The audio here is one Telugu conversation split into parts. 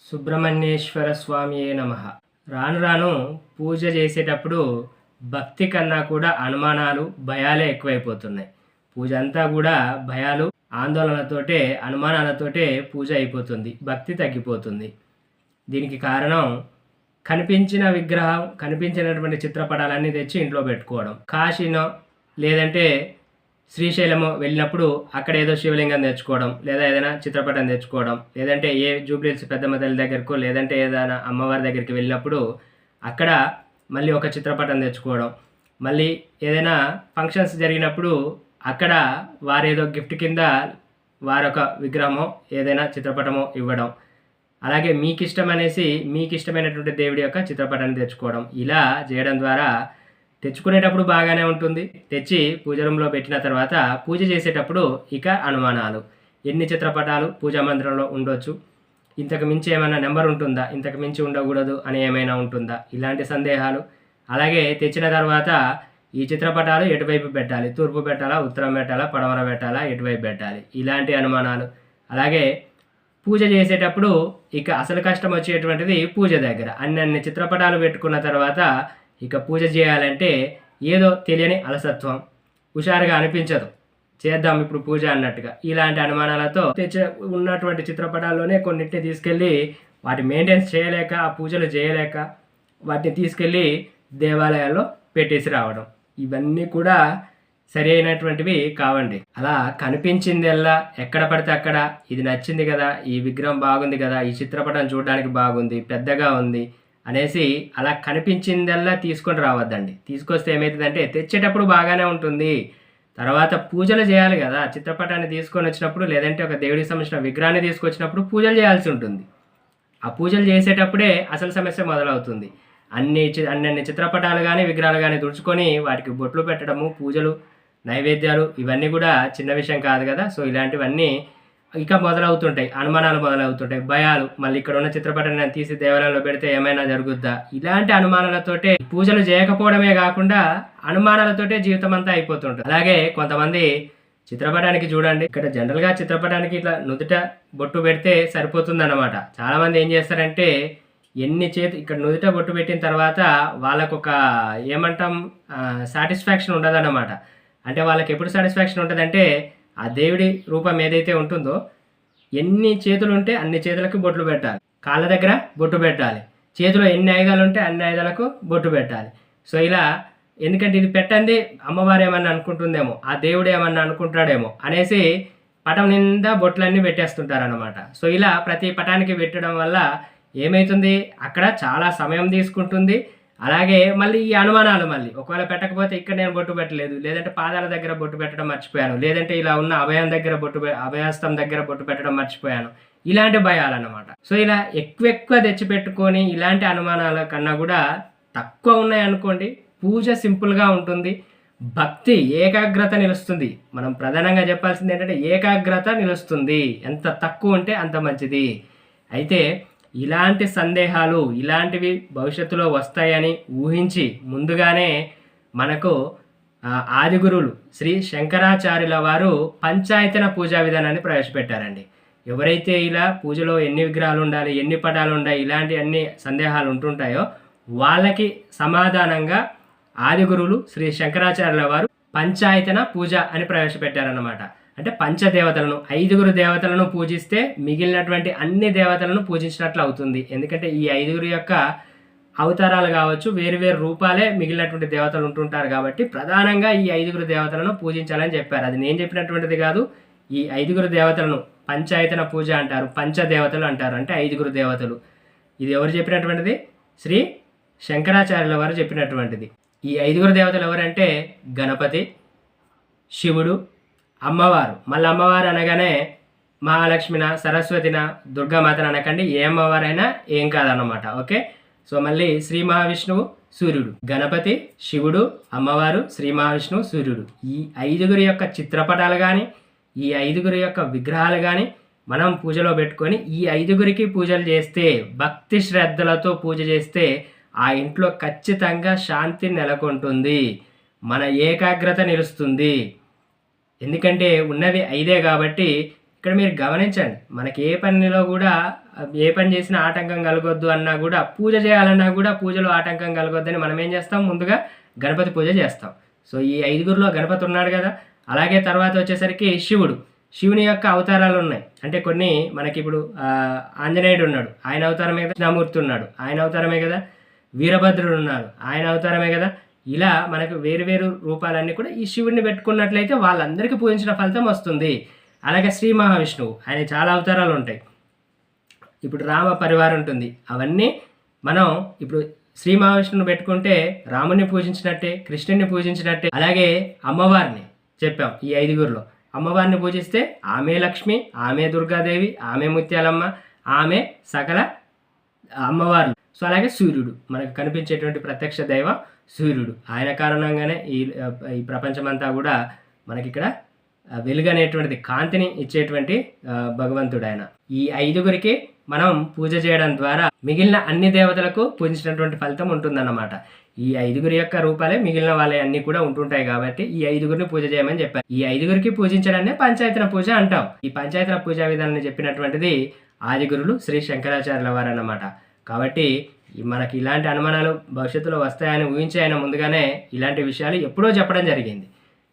సుబ్రహ్మణ్యేశ్వర స్వామియే నమః. రాను రాను పూజ చేసేటప్పుడు భక్తి కన్నా కూడా అనుమానాలు, భయాలే ఎక్కువైపోతున్నాయి. పూజ అంతా కూడా భయాలు, ఆందోళనతోటే, అనుమానాలతోటే పూజ అయిపోతుంది. భక్తి తగ్గిపోతుంది. దీనికి కారణం కనిపించిన విగ్రహం, కనిపించినటువంటి చిత్రపటాలన్నీ తెచ్చి ఇంట్లో పెట్టుకోవడం. కాశీనో లేదంటే శ్రీశైలము వెళ్ళినప్పుడు అక్కడ ఏదో శివలింగం తెచ్చుకోవడం, లేదా ఏదైనా చిత్రపటం తెచ్చుకోవడం, లేదంటే ఏ జూబ్లీహిల్స్ పెద్దమ్మ తల్లి దగ్గరకో లేదంటే ఏదైనా అమ్మవారి దగ్గరికి వెళ్ళినప్పుడు అక్కడ మళ్ళీ ఒక చిత్రపటం తెచ్చుకోవడం, మళ్ళీ ఏదైనా ఫంక్షన్స్ జరిగినప్పుడు అక్కడ వారేదో గిఫ్ట్ కింద వారొక విగ్రహమో ఏదైనా చిత్రపటమో ఇవ్వడం, అలాగే మీకు ఇష్టమైనటువంటి దేవుడి యొక్క చిత్రపటాన్ని తెచ్చుకోవడం. ఇలా చేయడం ద్వారా తెచ్చుకునేటప్పుడు బాగానే ఉంటుంది. తెచ్చి పూజ రూమ్లో పెట్టిన తర్వాత పూజ చేసేటప్పుడు ఇక అనుమానాలు. ఎన్ని చిత్రపటాలు పూజా మందిరంలో ఉండొచ్చు, ఇంతకు మించి ఏమైనా నెంబర్ ఉంటుందా, ఇంతకు మించి ఉండకూడదు అని ఏమైనా ఉంటుందా, ఇలాంటి సందేహాలు. అలాగే తెచ్చిన తర్వాత ఈ చిత్రపటాలు ఎటువైపు పెట్టాలి, తూర్పు పెట్టాలా, ఉత్తరం పెట్టాలా, పడమర పెట్టాలా, ఎటువైపు పెట్టాలి, ఇలాంటి అనుమానాలు. అలాగే పూజ చేసేటప్పుడు ఇక అసలు కష్టం వచ్చేటువంటిది పూజ దగ్గర. అన్ని చిత్రపటాలు పెట్టుకున్న తర్వాత ఇక పూజ చేయాలంటే ఏదో తెలియని అలసత్వం, హుషారుగా అనిపించదు, చేద్దాం ఇప్పుడు పూజ అన్నట్టుగా. ఇలాంటి అనుమానాలతో ఉన్నటువంటి చిత్రపటాల్లోనే కొన్నింటిని తీసుకెళ్ళి వాటి మెయింటెన్స్ చేయలేక, ఆ పూజలు చేయలేక వాటిని తీసుకెళ్ళి దేవాలయాల్లో పెట్టేసి రావడం, ఇవన్నీ కూడా సరి అయినటువంటివి కావండి. అలా కనిపించిందల్లా ఎక్కడ పడితే అక్కడ ఇది నచ్చింది కదా, ఈ విగ్రహం బాగుంది కదా, ఈ చిత్రపటం చూడడానికి బాగుంది, పెద్దగా ఉంది అనేసి అలా కనిపించిందల్లా తీసుకొని రావద్దండి. తీసుకొస్తే ఏమవుతుందంటే తెచ్చేటప్పుడు బాగానే ఉంటుంది, తర్వాత పూజలు చేయాలి కదా. చిత్రపటాన్ని తీసుకొని వచ్చినప్పుడు లేదంటే ఒక దేవుడికి సంబంధించిన విగ్రహాన్ని తీసుకొచ్చినప్పుడు పూజలు చేయాల్సి ఉంటుంది. ఆ పూజలు చేసేటప్పుడే అసలు సమస్య మొదలవుతుంది. అన్ని చిత్రపటాలు కానీ విగ్రహాలు కానీ తుడుచుకొని వాటికి బొట్లు పెట్టడము, పూజలు, నైవేద్యాలు ఇవన్నీ కూడా చిన్న విషయం కాదు కదా. సో ఇలాంటివన్నీ ఇక మొదలవుతుంటాయి, అనుమానాలు మొదలవుతుంటాయి, భయాలు. మళ్ళీ ఇక్కడ ఉన్న చిత్రపటాన్ని తీసి దేవాలయంలో పెడితే ఏమైనా జరుగుద్దా, ఇలాంటి అనుమానాలతోటే పూజలు చేయకపోవడమే కాకుండా అనుమానాలతోటే జీవితం అంతా అయిపోతుంటుంది. అలాగే కొంతమంది చిత్రపటానికి చూడండి, ఇక్కడ జనరల్గా చిత్రపటానికి ఇట్లా నుదుట బొట్టు పెడితే సరిపోతుందన్నమాట. చాలామంది ఏం చేస్తారంటే ఇక్కడ నుదుట బొట్టు పెట్టిన తర్వాత వాళ్ళకొక ఏమంటాం సాటిస్ఫాక్షన్ ఉండదన్నమాట. అంటే వాళ్ళకి ఎప్పుడు సాటిస్ఫాక్షన్ ఉంటుందంటే ఆ దేవుడి రూపం ఏదైతే ఉంటుందో ఎన్ని చేతులు ఉంటే అన్ని చేతులకు బొట్లు పెట్టాలి, కాళ్ళ దగ్గర బొట్టు పెట్టాలి, చేతిలో ఎన్ని ఆయుధాలు ఉంటే అన్ని ఆయుధాలకు బొట్టు పెట్టాలి. సో ఇలా, ఎందుకంటే ఇది పెట్టండి అమ్మవారు ఏమన్నా అనుకుంటుందేమో, ఆ దేవుడు ఏమన్నా అనుకుంటాడేమో అనేసి పటం నిండా బొట్లన్నీ పెట్టేస్తుంటారనమాట. సో ఇలా ప్రతి పటానికి పెట్టడం వల్ల ఏమవుతుంది, అక్కడ చాలా సమయం తీసుకుంటుంది. అలాగే మళ్ళీ ఈ అనుమానాలు, మళ్ళీ ఒకవేళ పెట్టకపోతే ఇక్కడ నేను బొట్టు పెట్టలేదు, లేదంటే పాదాల దగ్గర బొట్టు పెట్టడం మర్చిపోయాను, లేదంటే ఇలా ఉన్న అభయహస్తం దగ్గర బొట్టు పెట్టడం మర్చిపోయాను, ఇలాంటి భయాలు అన్నమాట. సో ఇలా ఎక్కువ తెచ్చిపెట్టుకొని ఇలాంటి అనుమానాల కన్నా కూడా తక్కువ ఉన్నాయనుకోండి, పూజ సింపుల్గా ఉంటుంది, భక్తి ఏకాగ్రత నిలుస్తుంది. మనం ప్రధానంగా చెప్పాల్సింది ఏంటంటే ఏకాగ్రత నిలుస్తుంది. ఎంత తక్కువ ఉంటే అంత మంచిది. అయితే ఇలాంటి సందేహాలు, ఇలాంటివి భవిష్యత్తులో వస్తాయని ఊహించి ముందుగానే మనకు ఆది గురువులు శ్రీ శంకరాచార్యుల వారు పంచాయతన పూజా విధానాన్ని ప్రవేశపెట్టారండి. ఎవరైతే ఇలా పూజలో ఎన్ని విగ్రహాలు ఉండాలి, ఎన్ని పటాలు ఉండాలి, ఇలాంటి అన్ని సందేహాలు ఉంటుంటాయో వాళ్ళకి సమాధానంగా ఆది గురువులు శ్రీ శంకరాచార్యుల వారు పంచాయతన పూజ అని ప్రవేశపెట్టారన్నమాట. అంటే పంచదేవతలను, 5 దేవతలను పూజిస్తే మిగిలినటువంటి అన్ని దేవతలను పూజించినట్లు అవుతుంది. ఎందుకంటే ఈ 5 యొక్క అవతారాలు కావచ్చు, వేరు రూపాలే మిగిలినటువంటి దేవతలు ఉంటుంటారు కాబట్టి ప్రధానంగా ఈ 5 దేవతలను పూజించాలని చెప్పారు. అది నేను చెప్పినటువంటిది కాదు. ఈ 5 దేవతలను పంచాయతన పూజ అంటారు, పంచదేవతలు అంటారు, అంటే 5 దేవతలు. ఇది ఎవరు చెప్పినటువంటిది? శ్రీ శంకరాచార్యుల వారు చెప్పినటువంటిది. ఈ 5 దేవతలు ఎవరంటే గణపతి, శివుడు, అమ్మవారు. మళ్ళీ అమ్మవారు అనగానే మహాలక్ష్మిన, సరస్వతిన, దుర్గామాతను అనకండి, ఏ అమ్మవారైనా ఏం కాదన్నమాట. ఓకే. సో మళ్ళీ శ్రీ మహావిష్ణువు, సూర్యుడు, గణపతి, శివుడు, అమ్మవారు, శ్రీ మహావిష్ణువు, సూర్యుడు. ఈ 5 యొక్క చిత్రపటాలు కానీ, ఈ 5 యొక్క విగ్రహాలు కానీ మనం పూజలో పెట్టుకొని ఈ 5కి పూజలు చేస్తే, భక్తి శ్రద్ధలతో పూజ చేస్తే ఆ ఇంట్లో ఖచ్చితంగా శాంతి నెలకొంటుంది, మన ఏకాగ్రత నిలుస్తుంది. ఎందుకంటే ఉన్నవి 5 కాబట్టి ఇక్కడ మీరు గమనించండి, మనకి ఏ పనిలో కూడా ఏ పని చేసినా ఆటంకం కలగొద్దు అన్నా కూడా, పూజ చేయాలన్నా కూడా పూజలో ఆటంకం కలగొద్దని మనం ఏం చేస్తాం, ముందుగా గణపతి పూజ చేస్తాం. సో ఈ 5గురిలో గణపతి ఉన్నాడు కదా. అలాగే తర్వాత వచ్చేసరికి శివుని యొక్క అవతారాలు ఉన్నాయి. అంటే కొన్ని మనకి ఇప్పుడు ఆంజనేయుడు ఉన్నాడు, ఆయన అవతారమే కదా. దక్షిణామూర్తి ఉన్నాడు, ఆయన అవతారమే కదా. వీరభద్రుడు ఉన్నారు, ఆయన అవతారమే కదా. ఇలా మనకు వేరు రూపాలన్నీ కూడా ఈ శివుడిని పెట్టుకున్నట్లయితే వాళ్ళందరికీ పూజించిన ఫలితం వస్తుంది. అలాగే శ్రీ మహావిష్ణువు, ఆయన చాలా అవతారాలు ఉంటాయి. ఇప్పుడు రామ పరివారం ఉంటుంది, అవన్నీ మనం ఇప్పుడు శ్రీ మహావిష్ణువుని పెట్టుకుంటే రాముని పూజించినట్టే, కృష్ణుని పూజించినట్టే. అలాగే అమ్మవారిని చెప్పాం ఈ 5గురిలో. అమ్మవారిని పూజిస్తే ఆమె లక్ష్మి, ఆమె దుర్గాదేవి, ఆమె ముత్యాలమ్మ, ఆమె సకల అమ్మవార్లు. సో అలాగే సూర్యుడు, మనకు కనిపించేటువంటి ప్రత్యక్ష దైవం సూర్యుడు. ఆయన కారణంగానే ఈ ప్రపంచమంతా కూడా మనకి ఇక్కడ వెలుగు అనేటువంటిది, కాంతిని ఇచ్చేటువంటి భగవంతుడు ఆయన. ఈ 5గురికి మనం పూజ చేయడం ద్వారా మిగిలిన అన్ని దేవతలకు పూజించినటువంటి ఫలితం ఉంటుందన్నమాట. ఈ 5గురి యొక్క రూపాలే మిగిలిన వాళ్ళ అన్ని కూడా ఉంటుంటాయి కాబట్టి ఈ 5గురిని పూజ చేయమని చెప్పారు. ఈ 5గురికి పూజించడాన్ని పంచాయతన పూజ అంటాం. ఈ పంచాయతన పూజా విధానాన్ని చెప్పినటువంటిది ఆదిగురులు శ్రీ శంకరాచార్యుల వారు అన్నమాట. కాబట్టి మనకి ఇలాంటి అనుమానాలు భవిష్యత్తులో వస్తాయని ఊహించి ఆయన ముందుగానే ఇలాంటి విషయాలు ఎప్పుడో చెప్పడం జరిగింది.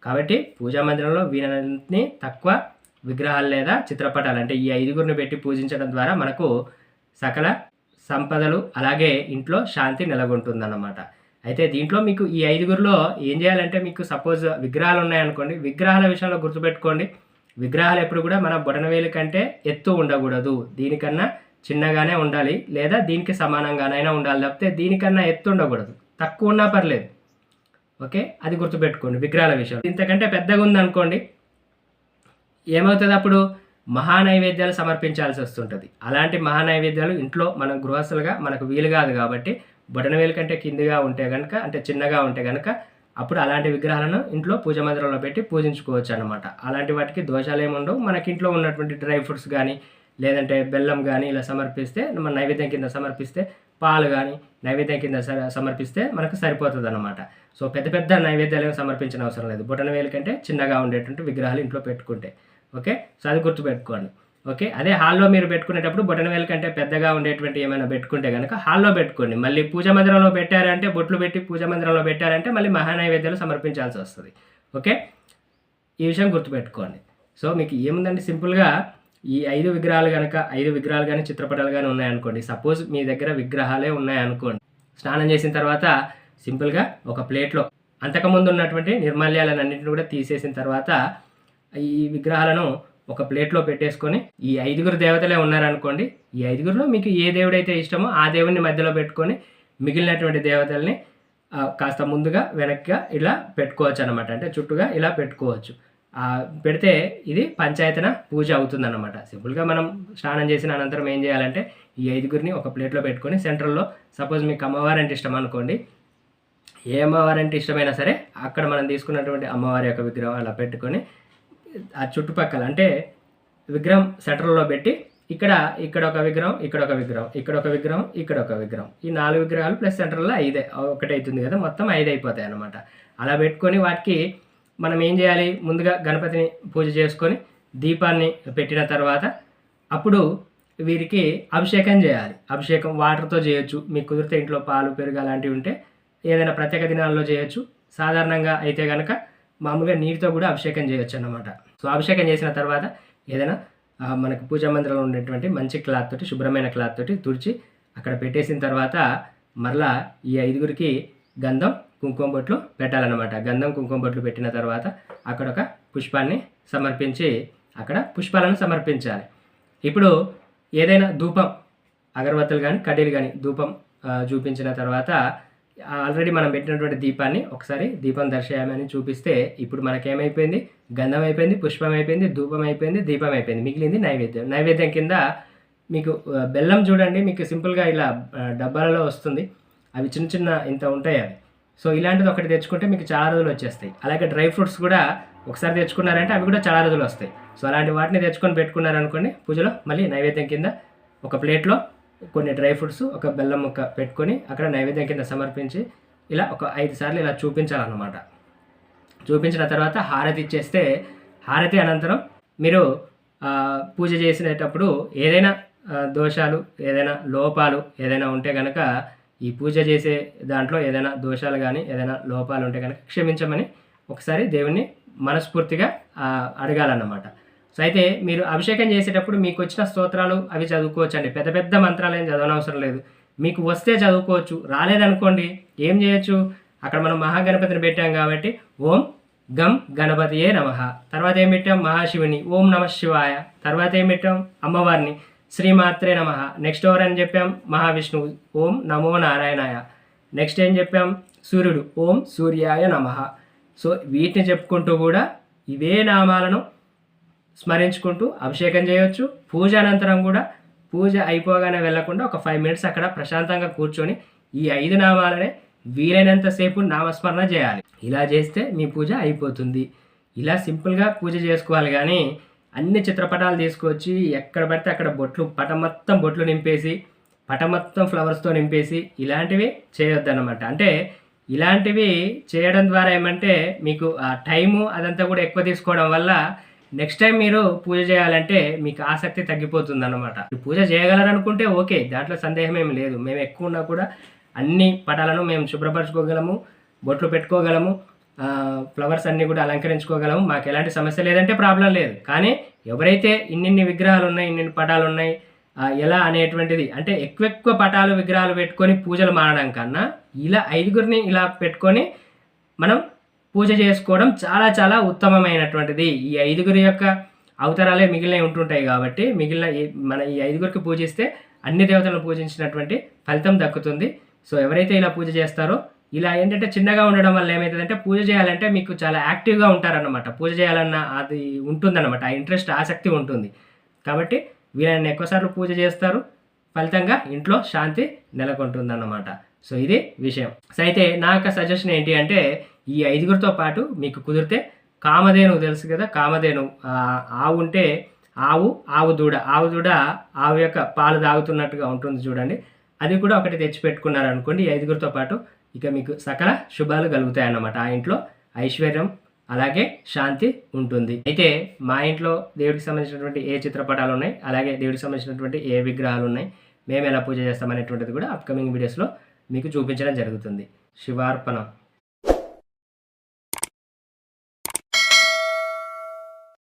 కాబట్టి పూజా మందిరంలో వీలైనంతని తక్కువ విగ్రహాలు లేదా చిత్రపటాలు, అంటే ఈ 5గురిని పెట్టి పూజించడం ద్వారా మనకు సకల సంపదలు అలాగే ఇంట్లో శాంతి నెలకొంటుందన్నమాట. అయితే దీంట్లో మీకు ఈ 5గురిలో ఏం చేయాలంటే, మీకు సపోజ్ విగ్రహాలు ఉన్నాయనుకోండి, విగ్రహాల విషయంలో గుర్తుపెట్టుకోండి, విగ్రహాలు ఎప్పుడు కూడా మన బొటనవేలు కంటే ఎత్తు ఉండకూడదు, దీనికన్నా చిన్నగానే ఉండాలి, లేదా దీనికి సమానంగానైనా ఉండాలి, తప్పితే దీనికన్నా ఎత్తు ఉండకూడదు, తక్కువ ఉన్నా పర్లేదు. ఓకే, అది గుర్తుపెట్టుకోండి విగ్రహాల విషయం. ఇంతకంటే పెద్దగా ఉందనుకోండి, ఏమవుతుంది, అప్పుడు మహానైవేద్యాలు సమర్పించాల్సి వస్తుంటుంది. అలాంటి మహానైవేద్యాలు ఇంట్లో మనం గృహస్థులుగా మనకు వీలు కాదు కాబట్టి, బొటనవేలు కంటే కిందిగా ఉంటే కనుక, అంటే చిన్నగా ఉంటే కనుక, అప్పుడు అలాంటి విగ్రహాలను ఇంట్లో పూజ మందిరంలో పెట్టి పూజించుకోవచ్చు అనమాట. అలాంటి వాటికి దోషాలు ఏమి ఉండవు. మనకి ఇంట్లో ఉన్నటువంటి డ్రై ఫ్రూట్స్ కానీ లేదంటే బెల్లం కానీ ఇలా సమర్పిస్తే, మన నైవేద్యం కింద సమర్పిస్తే, పాలు కానీ నైవేద్యం కింద సమర్పిస్తే మనకు సరిపోతుంది అనమాట. సో పెద్ద నైవేద్యాలు ఏమి సమర్పించిన అవసరం లేదు, బొటనవేలు కంటే చిన్నగా ఉండేటువంటి విగ్రహాలు ఇంట్లో పెట్టుకుంటే. ఓకే, సో అది గుర్తుపెట్టుకోండి. ఓకే, అదే హాల్లో మీరు పెట్టుకునేటప్పుడు బొటనవేలు కంటే పెద్దగా ఉండేటువంటి ఏమైనా పెట్టుకుంటే కనుక హాల్లో పెట్టుకోండి. మళ్ళీ పూజా మందిరంలో పెట్టారంటే, బొట్లు పెట్టి పూజా మందిరంలో పెట్టారంటే మళ్ళీ మహానైవేద్యాలు సమర్పించాల్సి వస్తుంది. ఓకే, ఈ విషయం గుర్తుపెట్టుకోండి. సో మీకు ఏముందండి, సింపుల్గా ఈ 5 విగ్రహాలు కానీ చిత్రపటాలు కానీ ఉన్నాయనుకోండి, సపోజ్ మీ దగ్గర విగ్రహాలే ఉన్నాయనుకోండి, స్నానం చేసిన తర్వాత సింపుల్గా ఒక ప్లేట్లో అంతకుముందు ఉన్నటువంటి నిర్మాల్యాలన్నింటిని కూడా తీసేసిన తర్వాత ఈ విగ్రహాలను ఒక ప్లేట్లో పెట్టేసుకొని, ఈ 5గురు దేవతలే ఉన్నారనుకోండి, ఈ 5గురిలో మీకు ఏ దేవుడైతే ఇష్టమో ఆ దేవుడిని మధ్యలో పెట్టుకొని మిగిలినటువంటి దేవతల్ని కాస్త ముందుగా వెనక్గా ఇలా పెట్టుకోవచ్చు అనమాట. అంటే చుట్టూగా ఇలా పెట్టుకోవచ్చు. పెడితే ఇది పంచాయతన పూజ అవుతుందన్నమాట. సింపుల్గా మనం స్నానం చేసిన అనంతరం ఏం చేయాలంటే, ఈ 5గురిని ఒక ప్లేట్లో పెట్టుకొని సెంటర్లో, సపోజ్ మీకు అమ్మవారంటే ఇష్టం అనుకోండి, ఏ అమ్మవారంటే ఇష్టమైనా సరే అక్కడ మనం తీసుకున్నటువంటి అమ్మవారి యొక్క విగ్రహం అలా పెట్టుకొని, ఆ చుట్టుపక్కల అంటే విగ్రహం సెంటర్లో పెట్టి, ఇక్కడ ఒక విగ్రహం, ఇక్కడ ఒక విగ్రహం, ఇక్కడ ఒక విగ్రహం, ఇక్కడ ఒక విగ్రహం, ఈ 4 విగ్రహాలు ప్లస్ సెంటర్లో 5 ఒకటి అవుతుంది కదా, మొత్తం 5 అయిపోతాయి అన్నమాట. అలా పెట్టుకొని వాటికి మనం ఏం చేయాలి, ముందుగా గణపతిని పూజ చేసుకొని దీపాన్ని పెట్టిన తర్వాత అప్పుడు వీరికి అభిషేకం చేయాలి. అభిషేకం వాటర్తో చేయొచ్చు, మీకు కుదిరితే ఇంట్లో పాలు పెరుగు అలాంటివి ఉంటే ఏదైనా ప్రత్యేక దినాల్లో చేయొచ్చు. సాధారణంగా అయితే కనుక మామూలుగా నీటితో కూడా అభిషేకం చేయొచ్చు అన్నమాట. సో అభిషేకం చేసిన తర్వాత ఏదైనా మనకు పూజా మందిరంలో ఉండేటువంటి మంచి క్లాత్ తోటి, శుభ్రమైన క్లాత్ తోటి తుడిచి అక్కడ పెట్టేసిన తర్వాత మరలా ఈ 5గురికి గంధం కుంకుమ బొట్లు పెట్టాలన్నమాట. గంధం కుంకుమ బొట్లు పెట్టిన తర్వాత అక్కడ ఒక పుష్పాన్ని సమర్పించి అక్కడ పుష్పాలను సమర్పించాలి. ఇప్పుడు ఏదైనా ధూపం, అగరబత్తులు కానీ కడ్డీలు కానీ ధూపం చూపించిన తర్వాత ఆల్రెడీ మనం పెట్టినటువంటి దీపాన్ని ఒకసారి దీపం దర్శయామని చూపిస్తే, ఇప్పుడు మనకేమైపోయింది, గంధం అయిపోయింది, పుష్పం అయిపోయింది, ధూపం అయిపోయింది, దీపం అయిపోయింది, మిగిలింది నైవేద్యం. నైవేద్యం కింద మీకు బెల్లం చూడండి, మీకు సింపుల్గా ఇలా డబ్బాలలో వస్తుంది, అవి చిన్న ఇంత ఉంటాయి అవి. సో ఇలాంటిది ఒకటి తెచ్చుకుంటే మీకు చాలా రోజులు వచ్చేస్తాయి. అలాగే డ్రై ఫ్రూట్స్ కూడా ఒకసారి తెచ్చుకున్నారంటే అవి కూడా చాలా రోజులు వస్తాయి. సో అలాంటి వాటిని తెచ్చుకొని పెట్టుకున్నారనుకోండి, పూజలో మళ్ళీ నైవేద్యం కింద ఒక ప్లేట్లో కొన్ని డ్రై ఫ్రూట్స్, ఒక బెల్లం ముక్క పెట్టుకొని అక్కడ నైవేద్యం కింద సమర్పించి ఇలా ఒక 5 సార్లు ఇలా చూపించాలన్నమాట. చూపించిన తర్వాత హారతి ఇచ్చేస్తే, హారతి అనంతరం మీరు పూజ చేసేటప్పుడు ఏదైనా దోషాలు, ఏదైనా లోపాలు ఏదైనా ఉంటే గనక ఈ పూజ చేసే దాంట్లో ఏదైనా దోషాలు గానీ, ఏదైనా లోపాలు ఉంటే గనక క్షమించమని ఒకసారి దేవుడిని మనస్ఫూర్తిగా అడగాలన్నమాట. సో, అయితే మీరు అభిషేకం చేసేటప్పుడు మీకొచ్చిన స్తోత్రాలు అవి చదువుకోవచ్చండి. పెద్ద పెద్ద మంత్రాలేం చదవనవసరం లేదు. మీకు వస్తే చదువుకోవచ్చు. రాలేదనుకోండి ఏం చేయొచ్చు, అక్కడ మనం మహాగణపతిని పెట్టాం కాబట్టి ఓం గం గణపతియే నమః. తర్వాత ఏం పెట్టాం, మహాశివుని ఓం నమః శివాయ. తర్వాత ఏం పెట్టాం, అమ్మవారిని శ్రీమాత్రే నమః. నెక్స్ట్ ఎవరని చెప్పాం, మహావిష్ణువు ఓం నమో నారాయణాయ. నెక్స్ట్ ఏం చెప్పాం, సూర్యుడు ఓం సూర్యాయ నమః. సో వీటిని చెప్పుకుంటూ కూడా ఇవే నామాలను స్మరించుకుంటూ అభిషేకం చేయొచ్చు. పూజ అనంతరం కూడా పూజ అయిపోగానే వెళ్లకుండా ఒక 5 మినిట్స్ అక్కడ ప్రశాంతంగా కూర్చొని ఈ 5 నామాలనే వీలైనంత సేపు నామస్మరణ చేయాలి. ఇలా చేస్తే మీ పూజ అయిపోతుంది. ఇలా సింపుల్గా పూజ చేసుకోవాలి. కానీ అన్ని చిత్రపటాలు తీసుకొచ్చి ఎక్కడ పడితే అక్కడ పటం మొత్తం బొట్లు నింపేసి, పటం మొత్తం ఫ్లవర్స్తో నింపేసి ఇలాంటివి చేయొద్దన్నమాట. అంటే ఇలాంటివి చేయడం ద్వారా ఏమంటే మీకు ఆ టైము అదంతా కూడా ఎక్కువ తీసుకోవడం వల్ల నెక్స్ట్ టైం మీరు పూజ చేయాలంటే మీకు ఆసక్తి తగ్గిపోతుంది అన్నమాట. పూజ చేయగలరనుకుంటే ఓకే, దాంట్లో సందేహం ఏమి లేదు. మేము ఎక్కువ ఉన్నా కూడా అన్ని పటాలను మేము శుభ్రపరచుకోగలము, బొట్లు పెట్టుకోగలము, ఫ్లవర్స్ అన్నీ కూడా అలంకరించుకోగలము. మాకు ఎలాంటి సమస్య లేదంటే ప్రాబ్లం లేదు. కానీ ఎవరైతే ఇన్నిన్ని విగ్రహాలు ఉన్నాయి, ఇన్నిన్ని పటాలు ఉన్నాయి, ఎలా అనేటువంటిది అంటే ఎక్కువ పటాలు విగ్రహాలు పెట్టుకొని పూజలు మానడం కన్నా ఇలా 5గురిని ఇలా పెట్టుకొని మనం పూజ చేసుకోవడం చాలా చాలా ఉత్తమమైనటువంటిది. ఈ 5గురి యొక్క అవతారాలే మిగిలినవి ఉంటుంటాయి కాబట్టి మిగిలిన మన ఈ 5గురికి పూజిస్తే అన్ని దేవతలను పూజించినటువంటి ఫలితం దక్కుతుంది. సో ఎవరైతే ఇలా పూజ చేస్తారో ఇలా ఏంటంటే చిన్నగా ఉండడం వల్ల ఏమవుతుందంటే పూజ చేయాలంటే మీకు చాలా యాక్టివ్గా ఉంటారన్నమాట. పూజ చేయాలన్న అది ఉంటుందన్నమాట, ఆ ఇంట్రెస్ట్ ఆసక్తి ఉంటుంది. కాబట్టి వీలైన ఎక్కువసార్లు పూజ చేస్తారు, ఫలితంగా ఇంట్లో శాంతి నెలకొంటుందన్నమాట. సో ఇది విషయం. సో అయితే నా యొక్క సజెషన్ ఏంటి అంటే ఈ 5గురితో పాటు మీకు కుదిరితే కామధేను తెలుసు కదా, కామధేను ఆవు ఉంటే ఆవు దూడ ఆవు యొక్క పాలు తాగుతున్నట్టుగా ఉంటుంది చూడండి, అది కూడా ఒకటి తెచ్చిపెట్టుకున్నారనుకోండి 5గురితో పాటు ఇక మీకు సకల శుభాలు కలుగుతాయన్నమాట. ఆ ఇంట్లో ఐశ్వర్యం అలాగే శాంతి ఉంటుంది. అయితే మా ఇంట్లో దేవుడికి సంబంధించినటువంటి ఏ చిత్రపటాలు ఉన్నాయి, అలాగే దేవుడికి సంబంధించినటువంటి ఏ విగ్రహాలు ఉన్నాయి, మేము ఎలా పూజ చేస్తామనేటువంటిది కూడా అప్కమింగ్ వీడియోస్లో మీకు చూపించడం జరుగుతుంది. శివార్పణం.